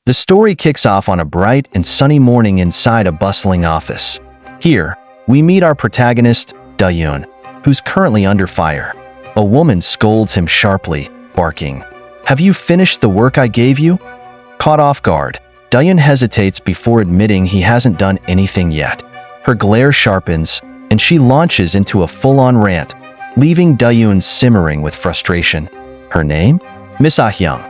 The story kicks off on a bright and sunny morning inside a bustling office. Here, we meet our protagonist, Dayun, who's currently under fire. A woman scolds him sharply, barking, "Have you finished the work I gave you?" Caught off guard, Dayun hesitates before admitting he hasn't done anything yet. Her glare sharpens, and she launches into a full-on rant, leaving Dayun simmering with frustration. Her name? Miss Ah-hyung,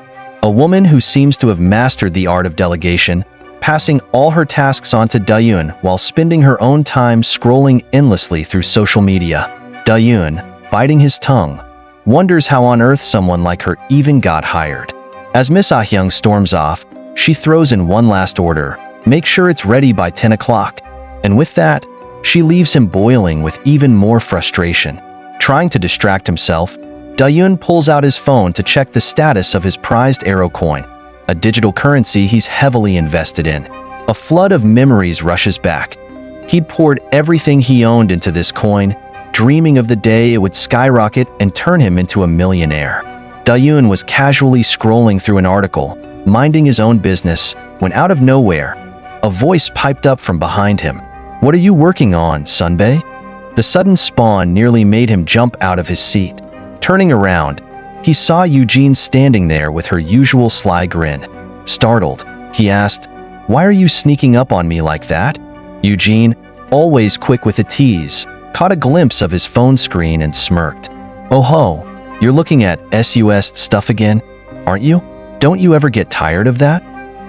a woman who seems to have mastered the art of delegation, passing all her tasks on to Dayun while spending her own time scrolling endlessly through social media. Dayun, biting his tongue, wonders how on earth someone like her even got hired. As Miss Ah-hyung storms off, she throws in one last order: make sure it's ready by 10 o'clock. And with that, she leaves him boiling with even more frustration. Trying to distract himself, Dayun pulls out his phone to check the status of his prized arrow coin, a digital currency he's heavily invested in. A flood of memories rushes back. He'd poured everything he owned into this coin, dreaming of the day it would skyrocket and turn him into a millionaire. Dayun was casually scrolling through an article, minding his own business, when out of nowhere, a voice piped up from behind him. "What are you working on, Sunbae?" The sudden spawn nearly made him jump out of his seat. Turning around, he saw Eugene standing there with her usual sly grin. Startled, he asked, "Why are you sneaking up on me like that?" Eugene, always quick with a tease, caught a glimpse of his phone screen and smirked. "Oh ho, you're looking at SUS stuff again, aren't you? Don't you ever get tired of that?"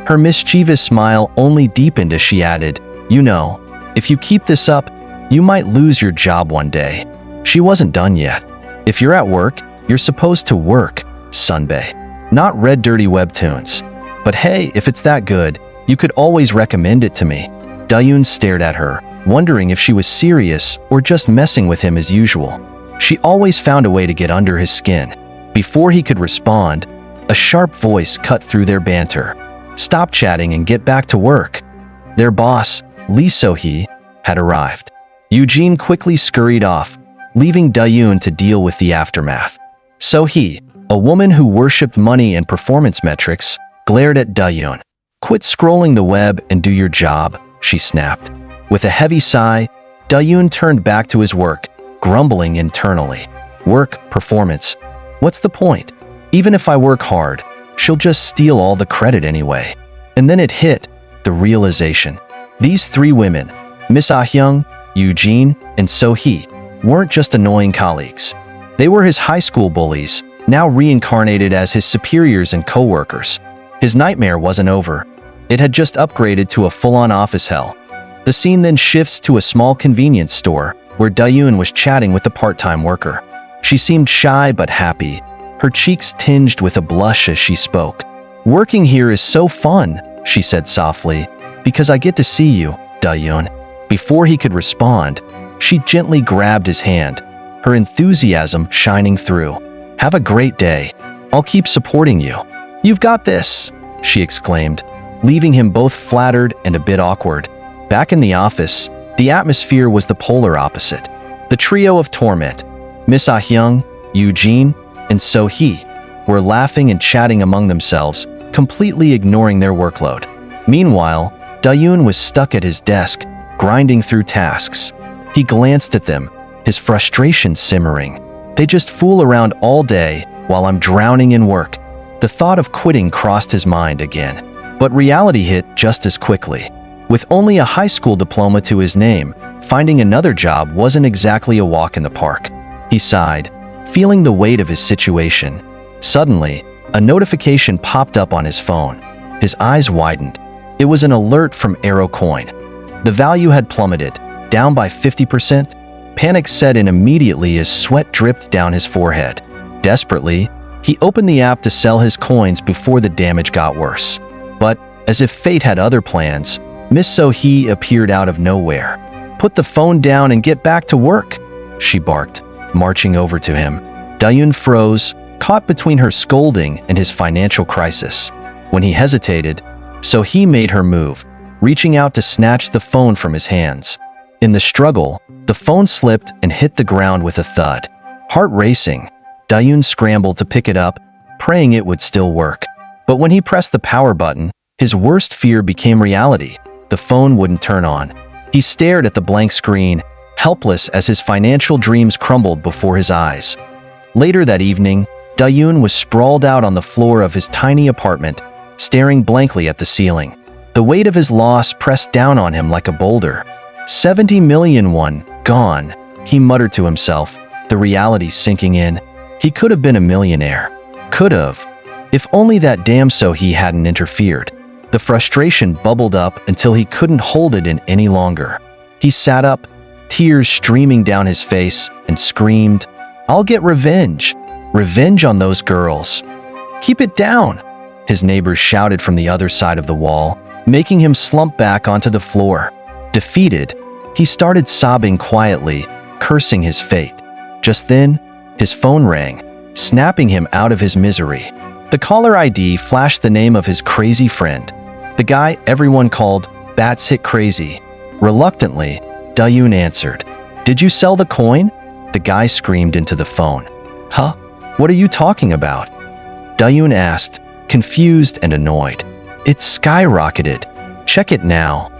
Her mischievous smile only deepened as she added, "You know, if you keep this up, you might lose your job one day." She wasn't done yet. "If you're at work, you're supposed to work, Sunbae. Not read dirty webtoons. But hey, if it's that good, you could always recommend it to me." Dayun stared at her, wondering if she was serious or just messing with him as usual. She always found a way to get under his skin. Before he could respond, a sharp voice cut through their banter. "Stop chatting and get back to work." Their boss, Lee So-hee, had arrived. Eugene quickly scurried off, leaving Dayun to deal with the aftermath. So-hee, a woman who worshipped money and performance metrics, glared at Dayun. "Quit scrolling the web and do your job," she snapped. With a heavy sigh, Dayun turned back to his work, grumbling internally. "Work, performance. What's the point? Even if I work hard, she'll just steal all the credit anyway." And then it hit, the realization. These three women, Miss Ah-hyung, Eugene, and So-hee, weren't just annoying colleagues. They were his high school bullies, now reincarnated as his superiors and co-workers. His nightmare wasn't over. It had just upgraded to a full-on office hell. The scene then shifts to a small convenience store, where Dayun was chatting with the part-time worker. She seemed shy but happy, her cheeks tinged with a blush as she spoke. "Working here is so fun," she said softly, "because I get to see you, Dayun." Before he could respond, she gently grabbed his hand, her enthusiasm shining through. "Have a great day. I'll keep supporting you." "You've got this," she exclaimed, leaving him both flattered and a bit awkward. Back in the office, the atmosphere was the polar opposite. The trio of torment, Miss Ah-hyung, Eugene, and So-hee, were laughing and chatting among themselves, completely ignoring their workload. Meanwhile, Dayun was stuck at his desk, grinding through tasks. He glanced at them, his frustration simmering. "They just fool around all day while I'm drowning in work." The thought of quitting crossed his mind again. But reality hit just as quickly. With only a high school diploma to his name, finding another job wasn't exactly a walk in the park. He sighed, feeling the weight of his situation. Suddenly, a notification popped up on his phone. His eyes widened. It was an alert from Arrow Coin. The value had plummeted, down by 50%. Panic set in immediately as sweat dripped down his forehead. Desperately, he opened the app to sell his coins before the damage got worse. But, as if fate had other plans, Miss So-hee appeared out of nowhere. "Put the phone down and get back to work," she barked, marching over to him. Dayun froze, caught between her scolding and his financial crisis. When he hesitated, So-hee made her move, reaching out to snatch the phone from his hands. In the struggle, the phone slipped and hit the ground with a thud. Heart racing, Dayun scrambled to pick it up, praying it would still work. But when he pressed the power button, His worst fear became reality. The phone wouldn't turn on. He stared at the blank screen, helpless as his financial dreams crumbled before his eyes. Later that evening, Dayun was sprawled out on the floor of his tiny apartment, staring blankly at the ceiling. The weight of his loss pressed down on him like a boulder. 70 million won, gone, he muttered to himself, the reality sinking in. He could have been a millionaire. Could have. If only that damn Sohee hadn't interfered. The frustration bubbled up until he couldn't hold it in any longer. He sat up, tears streaming down his face, and screamed, "I'll get revenge. Revenge on those girls." "Keep it down," his neighbors shouted from the other side of the wall, making him slump back onto the floor. Defeated, he started sobbing quietly, cursing his fate. Just then, his phone rang, snapping him out of his misery. The caller ID flashed the name of his crazy friend, the guy everyone called Batshit Crazy. Reluctantly, Dayun answered. "Did you sell the coin?" The guy screamed into the phone. "Huh? What are you talking about?" Dayun asked, confused and annoyed. "It's skyrocketed. Check it now."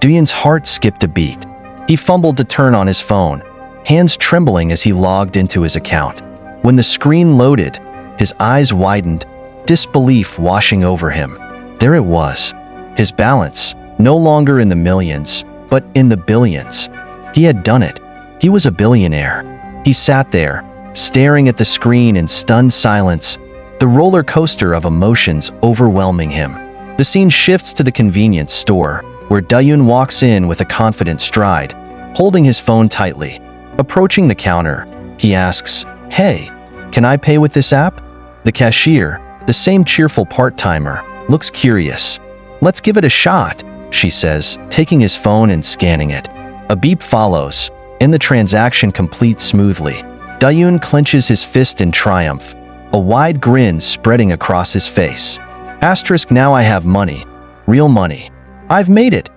Dayun's heart skipped a beat. He fumbled to turn on his phone, hands trembling as he logged into his account. When the screen loaded, his eyes widened, disbelief washing over him. There it was. His balance, no longer in the millions, but in the billions. He had done it. He was a billionaire. He sat there, staring at the screen in stunned silence, the roller coaster of emotions overwhelming him. The scene shifts to the convenience store, where Dayun walks in with a confident stride, holding his phone tightly. Approaching the counter, he asks, "Hey, can I pay with this app?" The cashier, the same cheerful part-timer, looks curious. "Let's give it a shot," she says, taking his phone and scanning it. A beep follows, and the transaction completes smoothly. Dayun clenches his fist in triumph, a wide grin spreading across his face. Asterisk, now I have money. Real money. I've made it.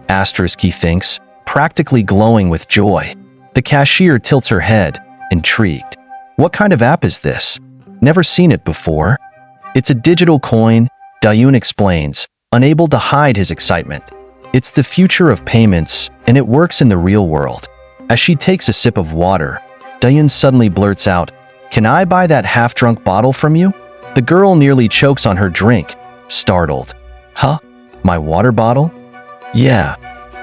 Asterisk, he thinks, practically glowing with joy. The cashier tilts her head, intrigued. What kind of app is this? Never seen it before. It's a digital coin, Dayun explains, unable to hide his excitement. It's the future of payments, and it works in the real world. As she takes a sip of water, Dayun suddenly blurts out, "Can I buy that half-drunk bottle from you?" The girl nearly chokes on her drink, startled. "Huh? My water bottle?" "Yeah."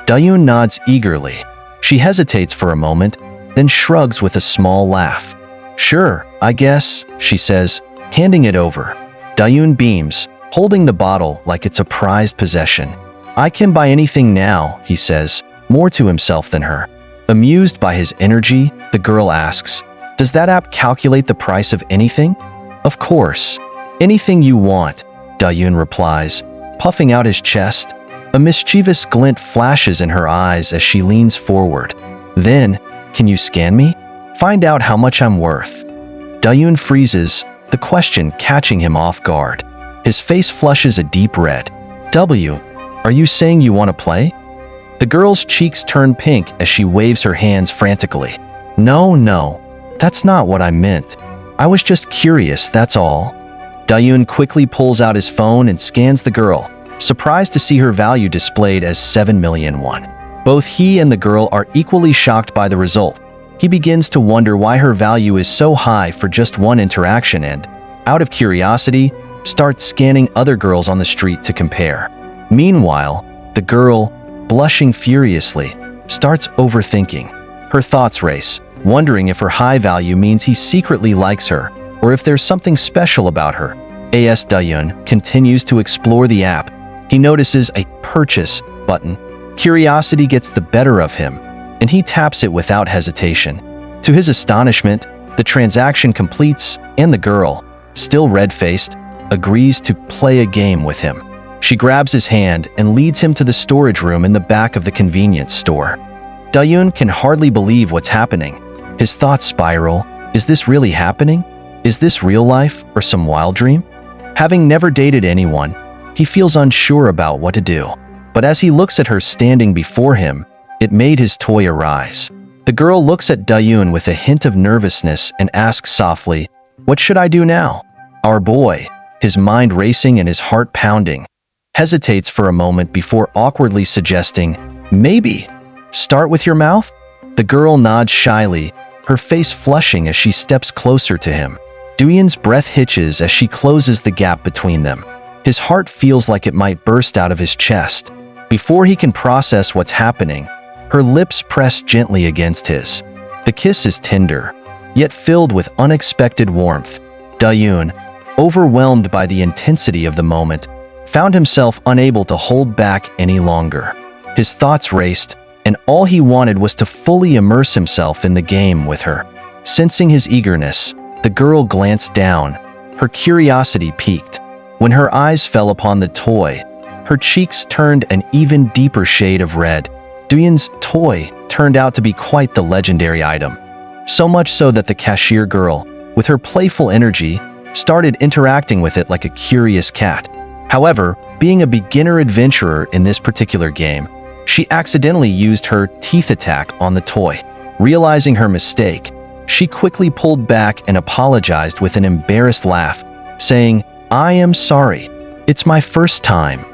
Dayun nods eagerly. She hesitates for a moment, then shrugs with a small laugh. "Sure, I guess," she says, handing it over. Dayun beams, holding the bottle like it's a prized possession. "I can buy anything now," he says, more to himself than her. Amused by his energy, the girl asks, "Does that app calculate the price of anything?" "Of course. Anything you want," Dayun replies, puffing out his chest. A mischievous glint flashes in her eyes as she leans forward. Then, "Can you scan me? Find out how much I'm worth." Dayun freezes, the question catching him off guard. His face flushes a deep red. Are you saying you want to play?" The girl's cheeks turn pink as she waves her hands frantically. No, that's not what I meant. I was just curious, that's all." Dayun quickly pulls out his phone and scans the girl, surprised to see her value displayed as 7 million won. Both he and the girl are equally shocked by the result. He begins to wonder why her value is so high for just one interaction and, out of curiosity, starts scanning other girls on the street to compare. Meanwhile, the girl, blushing furiously, starts overthinking. Her thoughts race, wondering if her high value means he secretly likes her, or if there's something special about her. As Dayun continues to explore the app, he notices a purchase button. Curiosity gets the better of him, and he taps it without hesitation. To his astonishment, the transaction completes, and the girl, still red-faced, agrees to play a game with him. She grabs his hand and leads him to the storage room in the back of the convenience store. Dayun can hardly believe what's happening. His thoughts spiral. Is this really happening? Is this real life or some wild dream? Having never dated anyone, he feels unsure about what to do. But as he looks at her standing before him, it made his toy arise. The girl looks at Dayun with a hint of nervousness and asks softly, "What should I do now?" Our boy, his mind racing and his heart pounding. hesitates for a moment before awkwardly suggesting, "Maybe. Start with your mouth?" The girl nods shyly, her face flushing as she steps closer to him. Doyun's breath hitches as she closes the gap between them. His heart feels like it might burst out of his chest. Before he can process what's happening, her lips press gently against his. The kiss is tender, yet filled with unexpected warmth. Doyun, overwhelmed by the intensity of the moment, found himself unable to hold back any longer. His thoughts raced, and all he wanted was to fully immerse himself in the game with her. Sensing his eagerness, the girl glanced down, her curiosity piqued. When her eyes fell upon the toy, her cheeks turned an even deeper shade of red. Doyun's toy turned out to be quite the legendary item. So much so that the cashier girl, with her playful energy, started interacting with it like a curious cat. However, being a beginner adventurer in this particular game, she accidentally used her teeth attack on the toy. Realizing her mistake, she quickly pulled back and apologized with an embarrassed laugh, saying, "I am sorry. It's my first time."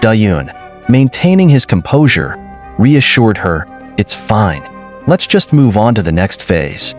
Doyun, maintaining his composure, reassured her, "It's fine. Let's just move on to the next phase."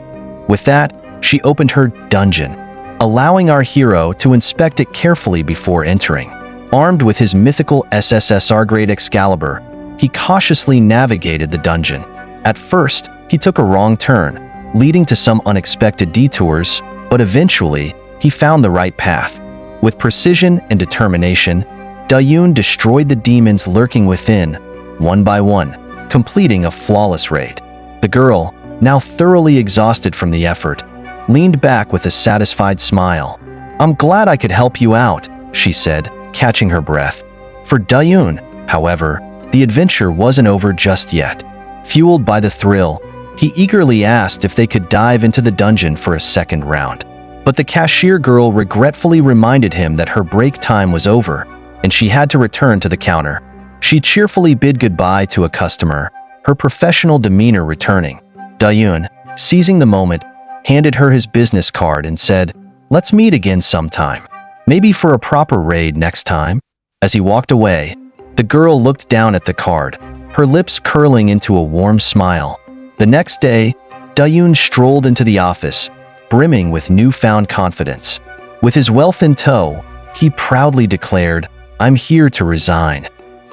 With that, she opened her dungeon, allowing our hero to inspect it carefully before entering. Armed with his mythical SSSR-grade Excalibur, he cautiously navigated the dungeon. At first, he took a wrong turn, leading to some unexpected detours, but eventually, he found the right path. With precision and determination, Doyun destroyed the demons lurking within, one by one, completing a flawless raid. The girl, now thoroughly exhausted from the effort, leaned back with a satisfied smile. "I'm glad I could help you out," she said, catching her breath. For Doyun, however, the adventure wasn't over just yet. Fueled by the thrill, he eagerly asked if they could dive into the dungeon for a second round. But the cashier girl regretfully reminded him that her break time was over, and she had to return to the counter. She cheerfully bid goodbye to a customer, her professional demeanor returning. Doyun, seizing the moment, handed her his business card and said, "Let's meet again sometime. Maybe for a proper raid next time." As he walked away, the girl looked down at the card, her lips curling into a warm smile. The next day, Doyun strolled into the office, brimming with newfound confidence. With his wealth in tow, he proudly declared, "I'm here to resign."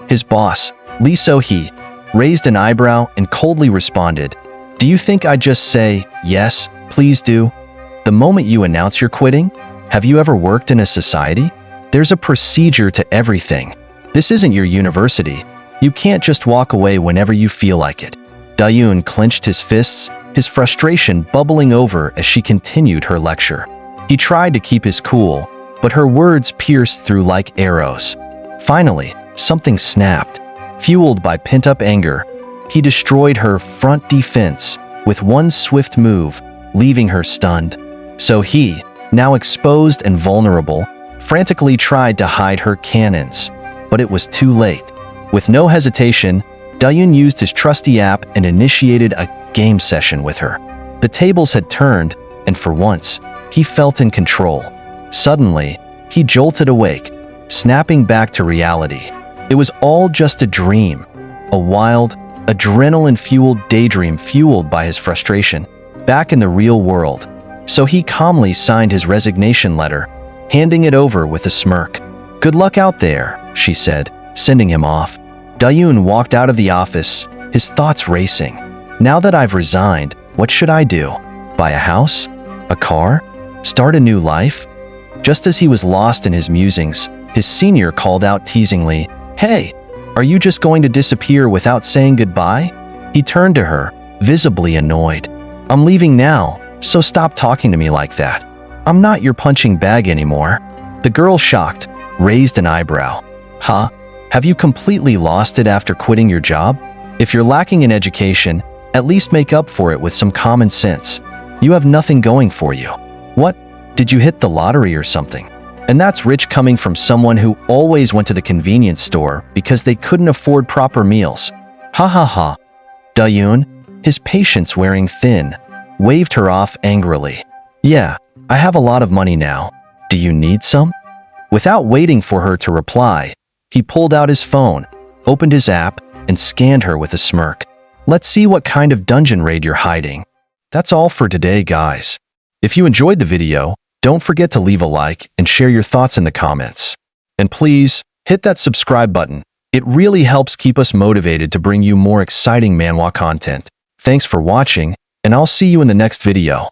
His boss, Lee So-hee, raised an eyebrow and coldly responded, "Do you think I'd just say, 'Yes, please do'? The moment you announce you're quitting? Have you ever worked in a society? There's a procedure to everything. This isn't your university. You can't just walk away whenever you feel like it." Doyun clenched his fists, his frustration bubbling over as she continued her lecture. He tried to keep his cool, but her words pierced through like arrows. Finally, something snapped. Fueled by pent-up anger, he destroyed her front defense with one swift move, leaving her stunned. So he, now exposed and vulnerable, frantically tried to hide her cannons, but it was too late. With no hesitation, Doyun used his trusty app and initiated a game session with her. The tables had turned, and for once, he felt in control. Suddenly, he jolted awake, snapping back to reality. It was all just a dream, a wild, adrenaline-fueled daydream fueled by his frustration, back in the real world. So he calmly signed his resignation letter, handing it over with a smirk. "Good luck out there," she said, sending him off. Doyun walked out of the office, his thoughts racing. Now that I've resigned, what should I do? Buy a house? A car? Start a new life? Just as he was lost in his musings, his senior called out teasingly, "Hey, are you just going to disappear without saying goodbye?" He turned to her, visibly annoyed. "I'm leaving now, so stop talking to me like that. I'm not your punching bag anymore." The girl, shocked, raised an eyebrow. "Huh? Have you completely lost it after quitting your job? If you're lacking in education, at least make up for it with some common sense. You have nothing going for you. What? Did you hit the lottery or something? And that's rich coming from someone who always went to the convenience store because they couldn't afford proper meals. Ha ha ha." Doyun, his patience wearing thin, waved her off angrily. "Yeah, I have a lot of money now. Do you need some?" Without waiting for her to reply, He pulled out his phone, opened his app, and scanned her with a smirk. Let's see what kind of dungeon raid you're hiding. That's all for today, guys. If you enjoyed the video, don't forget to leave a like and share your thoughts in the comments. And please, hit that subscribe button. It really helps keep us motivated to bring you more exciting manhwa content. Thanks for watching, and I'll see you in the next video.